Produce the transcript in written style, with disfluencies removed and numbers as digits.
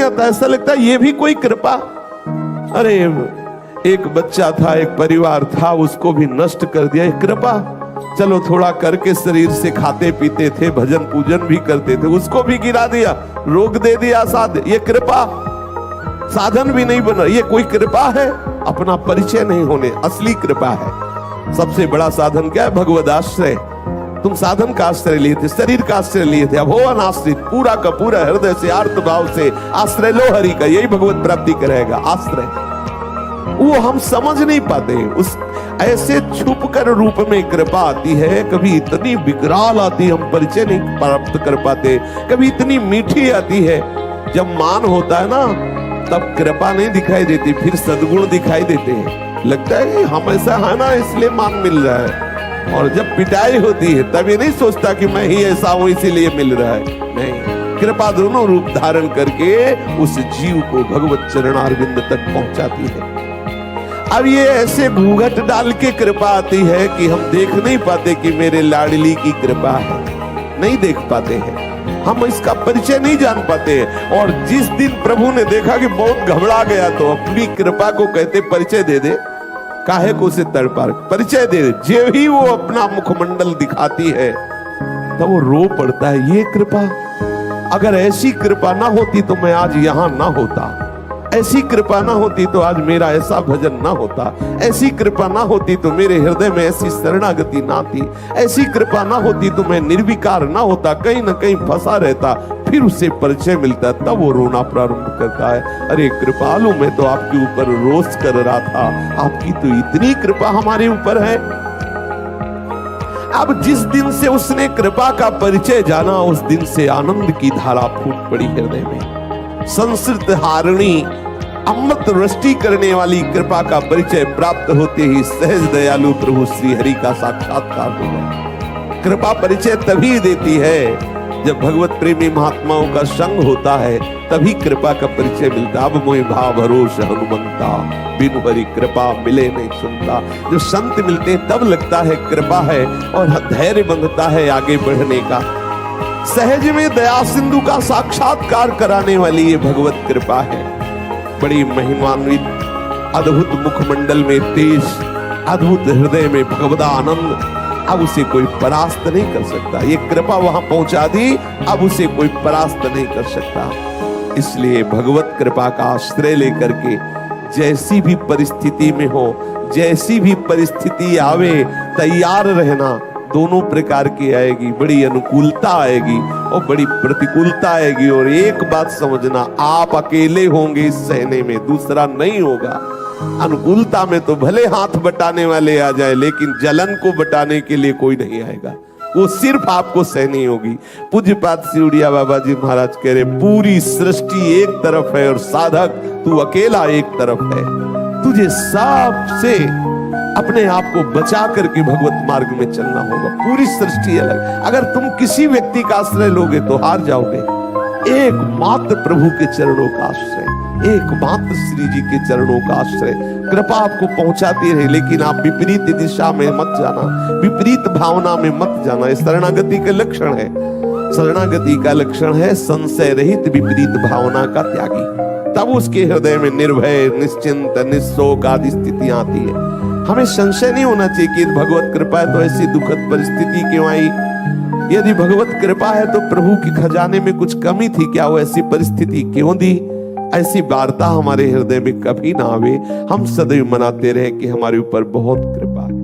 आता, ऐसा लगता है ये भी कोई कृपा। अरे एक बच्चा था, एक परिवार था, उसको भी नष्ट कर दिया, एक कृपा। चलो थोड़ा करके शरीर से खाते पीते थे, भजन पूजन भी करते थे, उसको भी गिरा दिया, रोग दे दिया साध, ये कृपा। साधन भी नहीं बना, ये कोई कृपा है? अपना परिचय नहीं होने असली कृपा है। सबसे बड़ा साधन क्या है? भगवद आश्रय। तुम साधन का आश्रय लिए थे, शरीर का आश्रय लिए थे, अब हो अनाश्रित, पूरा का पूरा हृदय से आर्त भाव से आश्रय लो हरि का, यही भगवत प्राप्ति कराएगा। आश्रय वो हम समझ नहीं पाते, उस ऐसे छुप कर रूप में कृपा आती है, कभी इतनी विकराल आती है हम परिचय नहीं प्राप्त कर पाते, कभी इतनी मीठी आती है। जब मान होता है ना तब कृपा नहीं दिखाई देती, फिर सद्गुण दिखाई देते हैं। लगता है कि हम ऐसा है ना इसलिए मान मिल रहा है। और जब पिटाई होती है तब ये नहीं सोचता कि मैं ही ऐसा हूं इसीलिए मिल रहा है, नहीं। कृपा दोनों रूप धारण करके उस जीव को भगवत चरणारविंद तक पहुंचाती है। अब ये ऐसे घूंघट डाल के कृपा आती है कि हम देख नहीं पाते कि मेरे लाडली की कृपा है, नहीं देख पाते हैं, हम इसका परिचय नहीं जान पाते हैं। और जिस दिन प्रभु ने देखा कि बहुत घबरा गया तो अपनी कृपा को कहते परिचय दे दे, काहे को उसे तड़पा, परिचय दे दे। जो ही वो अपना मुखमंडल दिखाती है तो वो रो पड़ता है, ये कृपा। अगर ऐसी कृपा ना होती तो मैं आज यहां ना होता, ऐसी कृपा ना होती तो आज मेरा ऐसा भजन ना होता, ऐसी कृपा ना होती तो मेरे हृदय में ऐसी शरणागति ना थी, ऐसी कृपा ना होती तो मैं निर्विकार ना होता, कहीं ना कहीं फंसा रहता। फिर उसे परिचय मिलता, तब वो रोना प्रारंभ करता है, अरे कृपालु मैं तो आपके ऊपर रोष कर रहा था, आपकी तो इतनी कृपा हमारे ऊपर है। अब जिस दिन से उसने कृपा का परिचय जाना, उस दिन से आनंद की धारा फूट पड़ी हृदय में। संस्कृत हारिणी अमृत वृष्टि करने वाली कृपा का परिचय प्राप्त होते ही सहज दयालु प्रभु श्री हरि का साक्षात्कार हो गया। कृपा परिचय तभी देती है जब भगवत प्रेमी महात्माओं का संग होता है, तभी कृपा का परिचय मिलता। अब मोहि भाव भरोस हनुमंता, बिनु हरि कृपा मिले नहीं सुनता। जो संत मिलते हैं तब लगता है कृपा है और धैर्य बंधता है आगे बढ़ने का। सहज में दया सिंधु का साक्षात्कार कराने वाली ये भगवत कृपा है। बड़ी महिमान्वित अद्भुत मुखमंडल में तेज, अद्भुत हृदय में भगवदा आनंद। अब उसे कोई परास्त नहीं कर सकता, ये कृपा वहां पहुंचा दी, अब उसे कोई परास्त नहीं कर सकता। इसलिए भगवत कृपा का आश्रय लेकर के जैसी भी परिस्थिति में हो, जैसी भी परिस्थिति आवे, तैयार रहना। दोनों प्रकार की आएगी, बड़ी अनुकूलता आएगी और बड़ी प्रतिकूलता आएगी। और एक बात समझना, आप अकेले होंगे इस सहने में, दूसरा नहीं होगा। अनुकूलता में तो भले हाथ बटाने वाले आ जाए, लेकिन जलन को बटाने के लिए कोई नहीं आएगा, वो सिर्फ आपको सहनी होगी। पूज्यपाद सिउड़िया बाबा जी महाराज कह रहे, पूरी सृष्टि एक तरफ है और साधक तू अकेला एक तरफ है। तुझे सबसे अपने आप को बचा करके भगवत मार्ग में चलना होगा। पूरी सृष्टि अलग, अगर तुम किसी व्यक्ति का आश्रय लोगे तो हार जाओगे। एकमात्र प्रभु के चरणों का आश्रय, एकमात्र श्री जी के चरणों का आश्रय। कृपा आपको पहुंचाती रहे, लेकिन आप विपरीत दिशा में मत जाना, विपरीत भावना में मत जाना। ये शरणागति का लक्षण है। शरणागति का लक्षण है संशय रहित विपरीत भावना का त्यागी। तब उसके हृदय में निर्भय, निश्चिंत, निस्शोक आदि स्थितियां आती है। हमें संशय नहीं होना चाहिए कि भगवत कृपा है तो ऐसी दुखद परिस्थिति क्यों आई। यदि भगवत कृपा है तो प्रभु की खजाने में कुछ कमी थी क्या, वो ऐसी परिस्थिति क्यों दी। ऐसी वार्ता हमारे हृदय में कभी ना आवे। हम सदैव मनाते रहे कि हमारे ऊपर बहुत कृपा है।